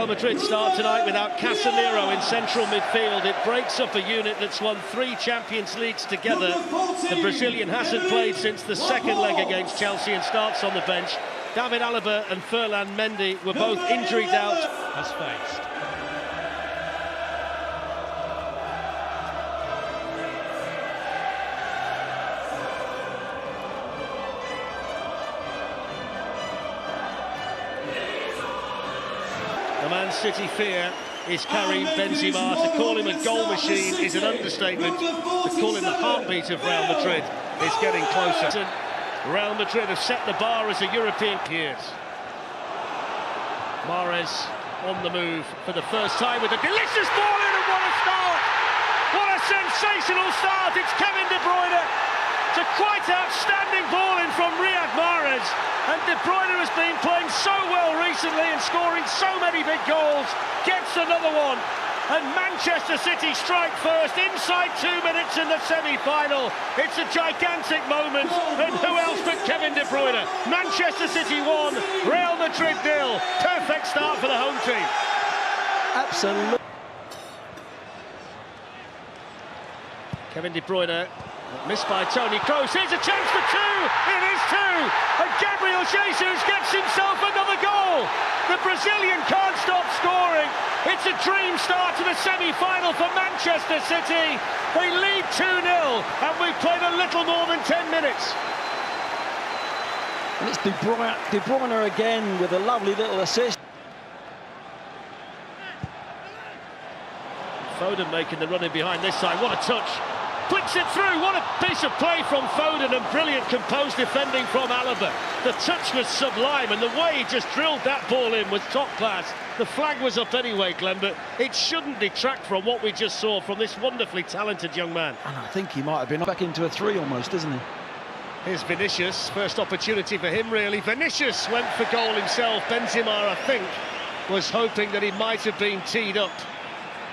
Real Madrid start tonight without Casemiro in central midfield. It breaks up a unit that's won 3 Champions Leagues together. The Brazilian hasn't played since the second leg against Chelsea and starts on the bench. David Alaba and Ferland Mendy were both injury out. Has faced. The Man City fear is Karim Benzema. To call him a goal machine is an understatement. To call him the heartbeat of Real Madrid is getting closer. Real Madrid have set the bar as a European years. Mahrez on the move for the first time with a delicious ball in, and what a start! What a sensational start! It's Kevin De Bruyne. It's a quite outstanding ball in from Riyad Mahrez. And De Bruyne has been playing so well recently and scoring so many big goals. Gets another one. And Manchester City strike first inside 2 minutes in the semi-final. It's a gigantic moment. And who else but Kevin De Bruyne? Manchester City 1, Real Madrid 0. Perfect start for the home team. Absolutely. Kevin De Bruyne, missed by Toni Kroos. Here's a chance for 2. It is 2. And Gabriel Jesus gets himself another goal. The Brazilian can't stop scoring. It's a dream start to the semi-final for Manchester City. They lead 2-0, and we've played a little more than 10 minutes. And it's De Bruyne again with a lovely little assist. Foden making the run in behind this time. What a touch. Flicks it through. What a piece of play from Foden, and brilliant composed defending from Alaba. The touch was sublime, and the way he just drilled that ball in was top class. The flag was up anyway, Glenn, but it shouldn't detract from what we just saw from this wonderfully talented young man. And I think he might have been back into a 3 almost, isn't he? Here's Vinicius, first opportunity for him really. Vinicius went for goal himself. Benzema, I think, was hoping that he might have been teed up.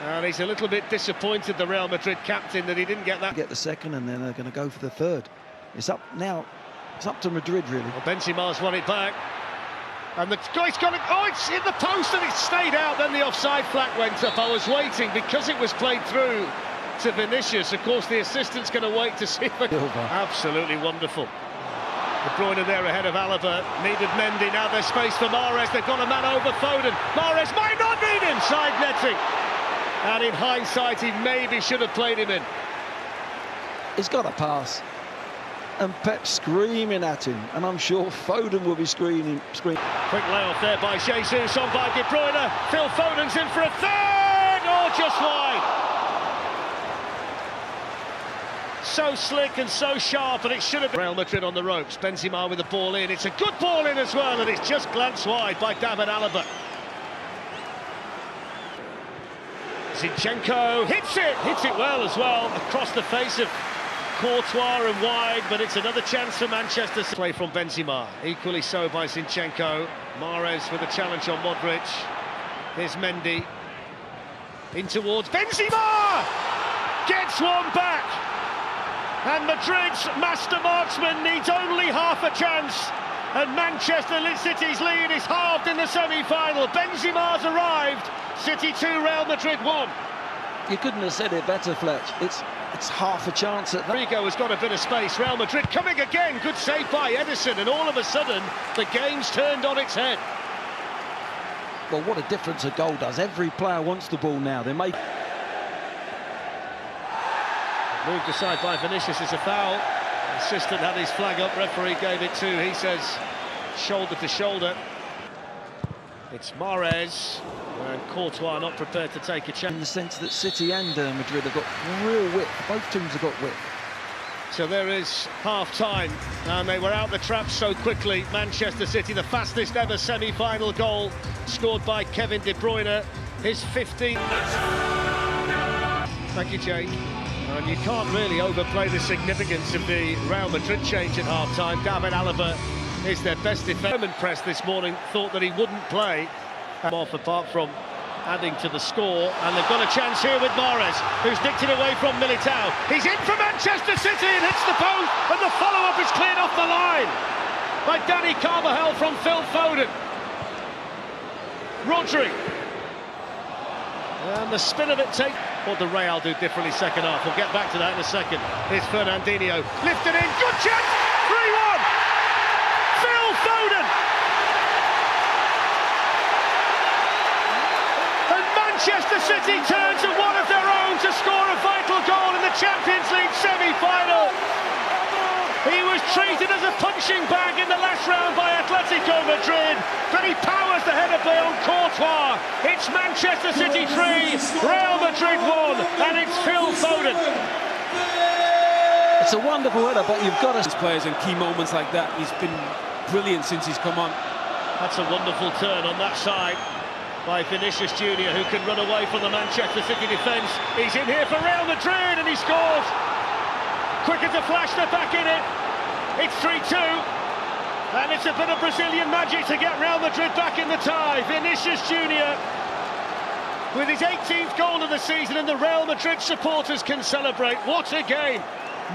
And he's a little bit disappointed, the Real Madrid captain, that he didn't get that. Get the second, and then they're going to go for the third. It's up now. It's up to Madrid, really. Well, Benzema's won it back. And the guy's got it. Oh, it's in the post and it stayed out. Then the offside flag went up. I was waiting because it was played through to Vinicius. Of course, the assistant's going to wait to see if it... Absolutely wonderful. De Bruyne there ahead of Alaba. Needed Mendy. Now there's space for Mahrez. They've got a man over Foden. Mahrez might not need him. Side netting. And in hindsight, he maybe should have played him in. He's got a pass. And Pep's screaming at him. And I'm sure Foden will be screaming. Quick layoff there by Jesus, on by De Bruyne. Phil Foden's in for a third. Oh, just wide. So slick and so sharp, and it should have been. Real Madrid on the ropes. Benzema with the ball in. It's a good ball in as well, and it's just glanced wide by David Alaba. Zinchenko hits it well as well, across the face of Courtois and wide, but it's another chance for Manchester City. Play from Benzema, equally so by Zinchenko. Mahrez with a challenge on Modric. Here's Mendy. In towards Benzema! Gets one back! And Madrid's master marksman needs only half a chance. And Manchester City's lead is halved in the semi-final. Benzema's arrived. City 2, Real Madrid 1. You couldn't have said it better, Fletch. It's half a chance at that. Rigo has got a bit of space. Real Madrid coming again. Good save by Edison, and all of a sudden the game's turned on its head. Well, what a difference a goal does. Every player wants the ball now. They make. Moved aside by Vinicius is a foul. Assistant had his flag up. Referee gave it to. He says shoulder to shoulder. It's Mahrez. And Courtois not prepared to take a chance. In the sense that City and Madrid have got real width. Both teams have got width. So there is half-time, and they were out the trap so quickly. Manchester City, the fastest ever semi-final goal, scored by Kevin De Bruyne, his 15th. Thank you, Jake. And you can't really overplay the significance of the Real Madrid change at half-time. David Alaba is their best defender. Press this morning thought that he wouldn't play. Off apart from adding to the score, and they've got a chance here with Mahrez, who's nicked it away from Militao. He's in for Manchester City and hits the post, and the follow-up is cleared off the line by Dani Carvajal from Phil Foden. Rodri And the spin of it take what the Real do differently second half. We'll get back to that in a second. Here's Fernandinho, lifted in, good chance, 3-1. Phil Foden. And Manchester City turn to one of their own to score a vital goal in the Champions League semi-final. He was treated as a punching bag in the last round by Atletico Madrid, but he powers the header play on Courtois. It's Manchester City 3, Real Madrid 1, and it's Phil Foden. It's a wonderful header, but you've got to... Players in key moments like that, he's been brilliant since he's come on. That's a wonderful turn on that side by Vinicius Junior, who can run away from the Manchester City defence. He's in here for Real Madrid, and he scores. Quick as a flash, they're back in it. It's 3-2, and it's a bit of Brazilian magic to get Real Madrid back in the tie. Vinicius Junior with his 18th goal of the season, and the Real Madrid supporters can celebrate. What a game!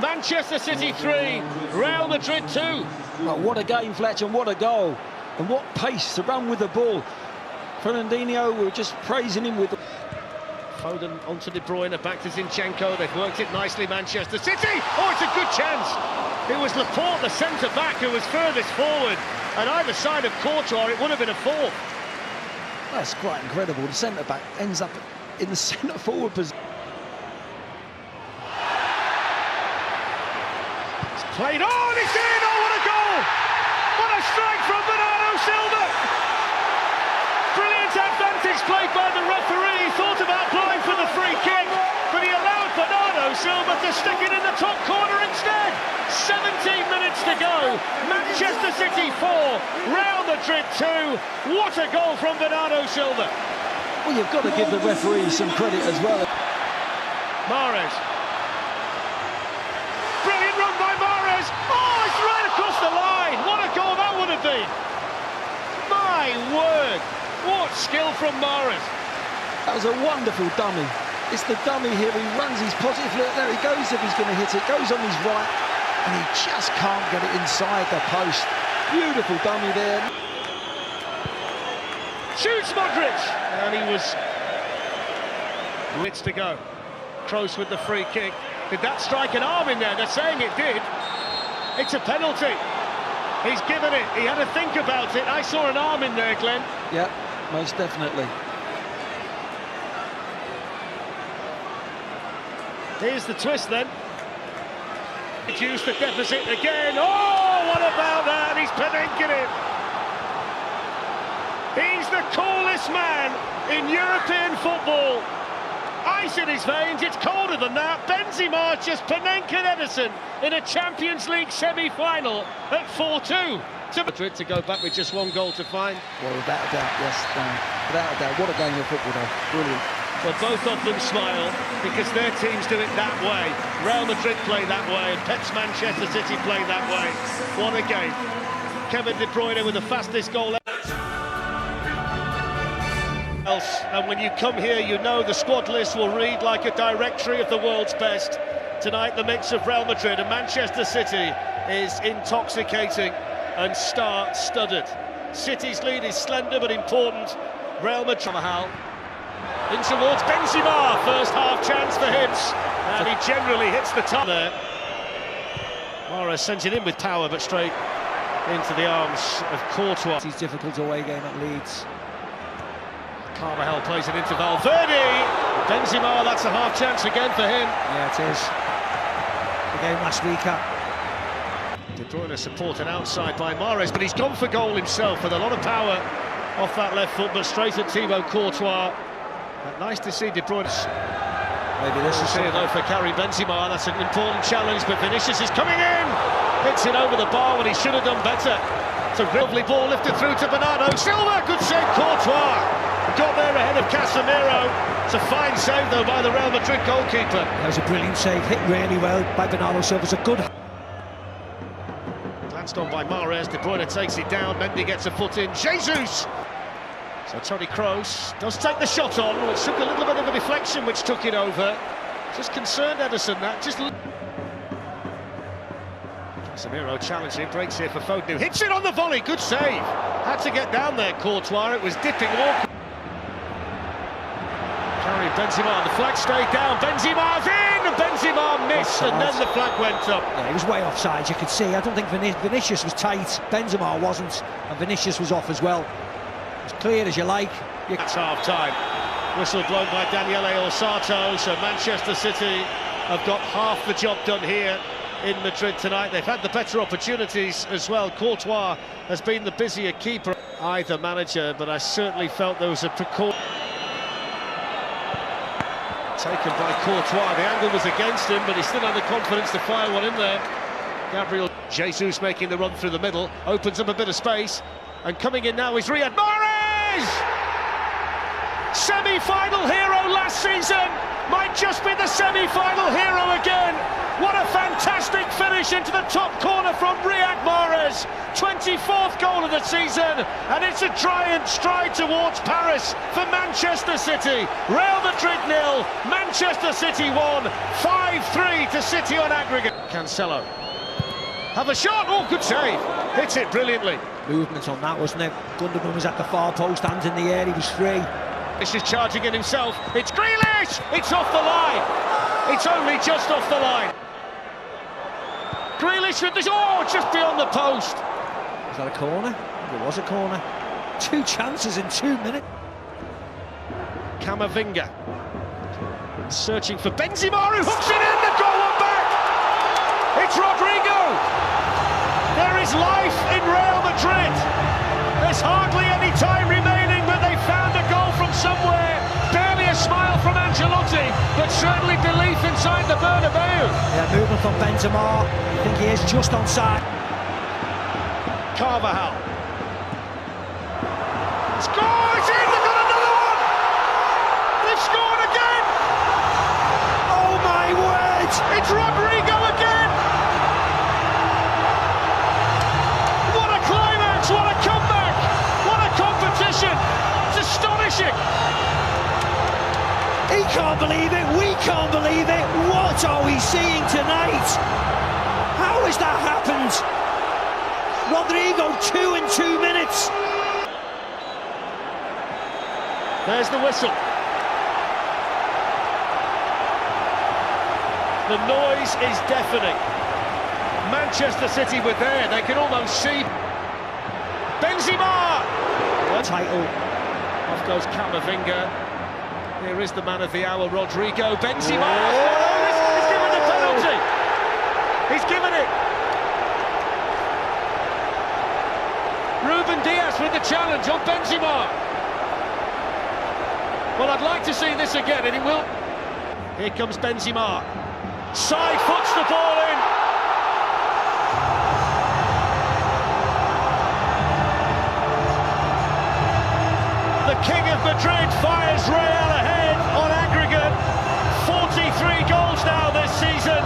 Manchester City 3, Real Madrid 2. Oh, what a game, Fletcher, and what a goal. And what pace to run with the ball. Fernandinho, we were just praising him with... Foden onto De Bruyne, back to Zinchenko. They've worked it nicely, Manchester City. Oh, it's a good chance. It was Laporte, the centre-back, who was furthest forward. And either side of Courtois, it would have been a fourth. That's quite incredible. The centre-back ends up in the centre-forward position. It's played on, it's in! Oh, what a goal! What a strike from Bernardo Silva! Brilliant advantage played by the referee. He thought about blowing for the free kick, but he allowed Bernardo Silva to stick it in the top corner instead. 17 minutes to go. Manchester City 4, Real Madrid 2. What a goal from Bernardo Silva. Well, you've got to give the referee some credit as well. Mahrez. Brilliant run by Mahrez. Oh, it's right across the line. What a goal that would have been. My word. What skill from Mahrez. That was a wonderful dummy. It's the dummy here. He runs his positive. Look, there he goes if he's going to hit it. Goes on his right, and he just can't get it inside the post. Beautiful dummy there. Shoots Modric, and he was... Minutes to go. Kroos with the free kick. Did that strike an arm in there? They're saying it did. It's a penalty. He's given it. He had to think about it. I saw an arm in there, Glenn. Yeah, most definitely. Here's the twist then. Reduce the deficit again. Oh, what about that? He's penenking it. He's the coolest man in European football. Ice in his veins, it's colder than that. Benzema just penenking Edison in a Champions League semi-final at 4-2. To Madrid to go back with just one goal to find. Well, without a doubt, yes, without a doubt. What a game of football, though. Brilliant. Well, both of them smile because their teams do it that way. Real Madrid play that way, and Pep's Manchester City play that way. What a game. Kevin De Bruyne with the fastest goal ever. And when you come here, you know the squad list will read like a directory of the world's best. Tonight, the mix of Real Madrid and Manchester City is intoxicating and star-studded. City's lead is slender but important. Real Madrid in towards Benzema, first half chance for him, and he generally hits the top there. Mahrez sends it in with power, but straight into the arms of Courtois. He's difficult away game at Leeds. Carvajal plays it into Valverde. Benzema, that's a half chance again for him. Yeah, it is. The game last week up. De Bruyne supported outside by Mahrez, but he's gone for goal himself with a lot of power off that left foot, but straight at Thibaut Courtois. But nice to see De Bruyne. Maybe this is here though for Karim Benzema. That's an important challenge, but Vinicius is coming in. Hits it over the bar when he should have done better. It's a lovely ball lifted through to Bernardo Silva. Good save, Courtois. Got there ahead of Casemiro. It's a fine save though by the Real Madrid goalkeeper. That was a brilliant save, hit really well by Bernardo Silva. It's a good... Glanced on by Mahrez, De Bruyne takes it down, Mendy gets a foot in, Jesus! So Toni Kroos does take the shot on, which took a little bit of a deflection which took it over. Just concerned Edison, that just... Casemiro challenging, breaks here for Foden, who hits it on the volley, good save! Had to get down there, Courtois, it was dipping awkward. Benzema, the flag stayed down, Benzema's in, and Benzema missed, and then the flag went up. Yeah, he was way offside, you could see. I don't think Vinicius was tight, Benzema wasn't, and Vinicius was off as well. As clear as you like. That's half-time. Whistle blown by Daniele Orsato, so Manchester City have got half the job done here in Madrid tonight. They've had the better opportunities as well. Courtois has been the busier keeper, either manager, but I certainly felt there was a precaution taken by Courtois. The angle was against him, but he still had the confidence to fire one in there. Gabriel Jesus making the run through the middle, opens up a bit of space, and coming in now is Riyad Mahrez! Semi-final hero last season, might just be the semi-final hero again. What a fantastic finish into the top corner from Riyad Mahrez. 24th goal of the season, and it's a giant stride towards Paris for Manchester City. Real Madrid 0, Manchester City 1, 5-3 to City on aggregate. Cancelo have a shot, oh, good save, hits it brilliantly. Movement on that, wasn't it? Gundogan was at the far post, hands in the air, he was free. This is charging in himself, it's Grealish, it's off the line, it's only just off the line. Grealish with this, oh, just beyond the post. Was that a corner? It was a corner. 2 chances in 2 minutes. Camavinga searching for Benzema, who hooks it in, the goal one back. It's Rodrigo. There is life in Real Madrid. There's hardly any time remaining, but they found a goal from somewhere. Barely a smile from Ancelotti, but certainly belief inside the Bernabeu. Yeah, movement from Benzema. I think he is just onside. Carvajal. Scores in! They've got another one! They've scored again! Oh my word! It's Rodrigo again! What a climax! What a comeback! What a competition! It's astonishing! He can't believe it, we can't believe it. What are we seeing tonight? How has that happened? Rodrigo 2 in 2 minutes. There's the whistle. The noise is deafening. Manchester City were there, they can almost see. Benzema! Title. Off goes Camavinga. Here is the man of the hour, Rodrigo. Benzema! He's given the penalty! He's given it! Ruben Dias with the challenge on Benzema. Well, I'd like to see this again, and it will. Here comes Benzema. Side foots the ball in. The King of Madrid fires Real ahead on aggregate. 43 goals now this season.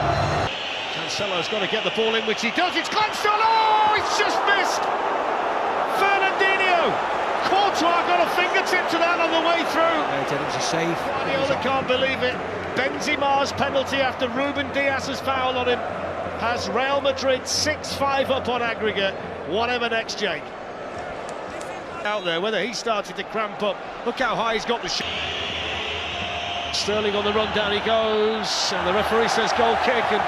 Cancelo's got to get the ball in, which he does. It's glanced on. Oh, it's just missed. Fernandinho. Courtois got a fingertip to that on the way through. Yeah, it was a save. Guardiola can't believe it. Benzema's penalty after Ruben Dias's foul on him has Real Madrid 6-5 up on aggregate. Whatever next, Jake. Out there, whether he started to cramp up. Look how high he's got the shot. Sterling on the run, down he goes, and the referee says goal kick, and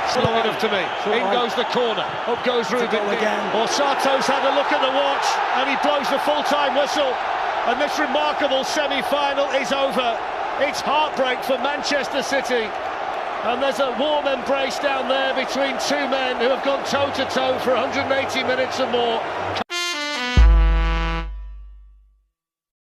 it's long enough to me. In goes the corner, up goes Ruben again. Orsato's had a look at the watch, and he blows the full-time whistle, and this remarkable semi-final is over. It's heartbreak for Manchester City, and there's a warm embrace down there between two men who have gone toe-to-toe for 180 minutes or more.